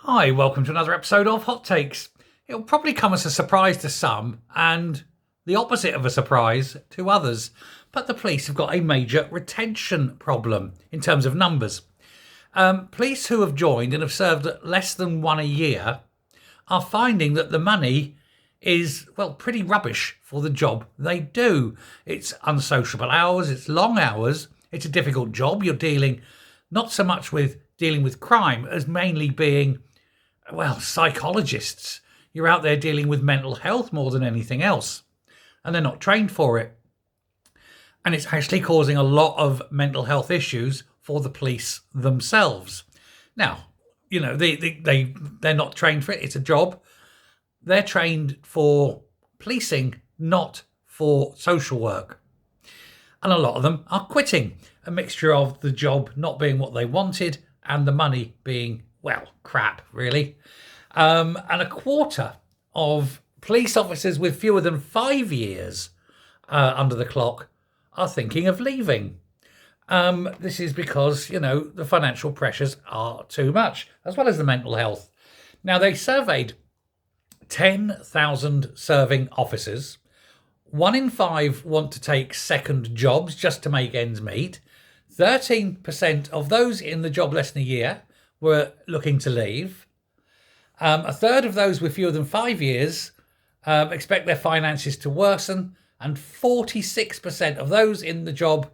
Hi, welcome to another episode of Hot Takes. It'll probably come as a surprise to some and the opposite of a surprise to others, but the police have got a major retention problem in terms of numbers. Police who have joined and have served less than one a year are finding that the money is, well, pretty rubbish for the job they do. It's unsociable hours, it's long hours, it's a difficult job. You're dealing not so much with dealing with crime as mainly being, well, psychologists. You're out there dealing with mental health more than anything else, and they're not trained for it. And it's actually causing a lot of mental health issues for the police themselves. Now, you know, they're not trained for it. It's a job. They're trained for policing, not for social work. And a lot of them are quitting. A mixture of the job not being what they wanted and the money being, well, crap, really. And a quarter of police officers with fewer than 5 years under the clock are thinking of leaving. This is because, you know, the financial pressures are too much, as well as the mental health. Now, they surveyed 10,000 serving officers. 1 in 5 want to take second jobs just to make ends meet. 13% of those in the job less than a year were looking to leave. A third of those with fewer than 5 years expect their finances to worsen, and 46% of those in the job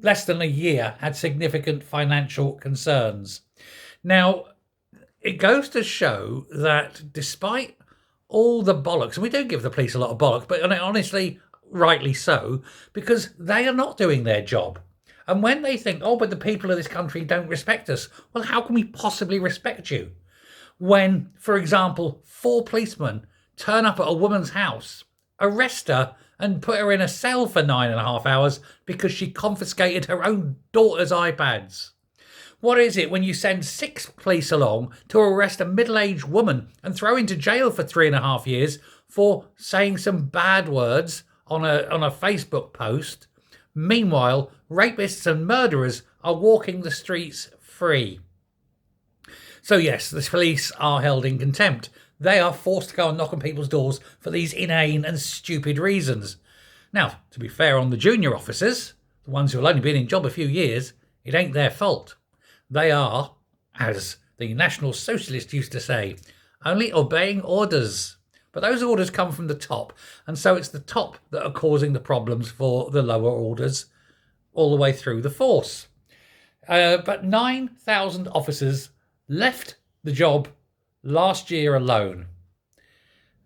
less than a year had significant financial concerns. Now, it goes to show that despite all the bollocks, and we do give the police a lot of bollocks, but honestly, rightly so, because they are not doing their job. And when they think, oh, but the people of this country don't respect us, well, how can we possibly respect you? When, for example, 4 policemen turn up at a woman's house, arrest her, and put her in a cell for 9.5 hours because she confiscated her own daughter's iPads. What is it when you send 6 police along to arrest a middle-aged woman and throw into jail for 3.5 years for saying some bad words on a Facebook post? Meanwhile, rapists and murderers are walking the streets free. So yes, the police are held in contempt. They are forced to go and knock on people's doors for these inane and stupid reasons. Now, to be fair on the junior officers, the ones who have only been in job a few years, it ain't their fault. They are, as the National Socialist used to say, only obeying orders. But those orders come from the top, and so it's the top that are causing the problems for the lower orders all the way through the force. But 9,000 officers left the job last year alone.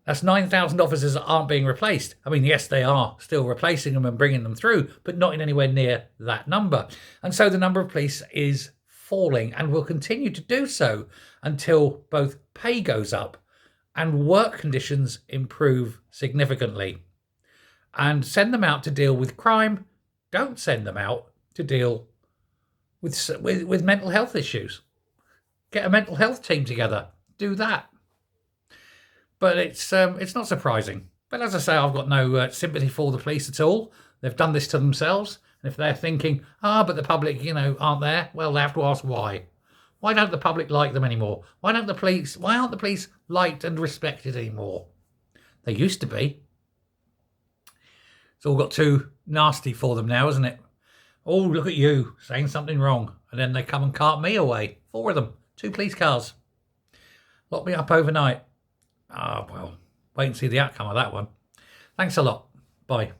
That's 9,000 officers that aren't being replaced. I mean, yes, they are still replacing them and bringing them through, but not in anywhere near that number. And so the number of police is falling and will continue to do so until both pay goes up and work conditions improve significantly. And send them out to deal with crime. Don't send them out to deal with mental health issues. Get a mental health team together. Do that. But it's not surprising. But as I say, I've got no sympathy for the police at all. They've done this to themselves. And if they're thinking, but the public, aren't there, well, they have to ask why. Why don't the public like them anymore? Why aren't the police liked and respected anymore? They used to be. It's all got too nasty for them now, isn't it? Oh, look at you, saying something wrong. And then they come and cart me away. 4 of them. 2 police cars. Lock me up overnight. Well, wait and see the outcome of that one. Thanks a lot. Bye.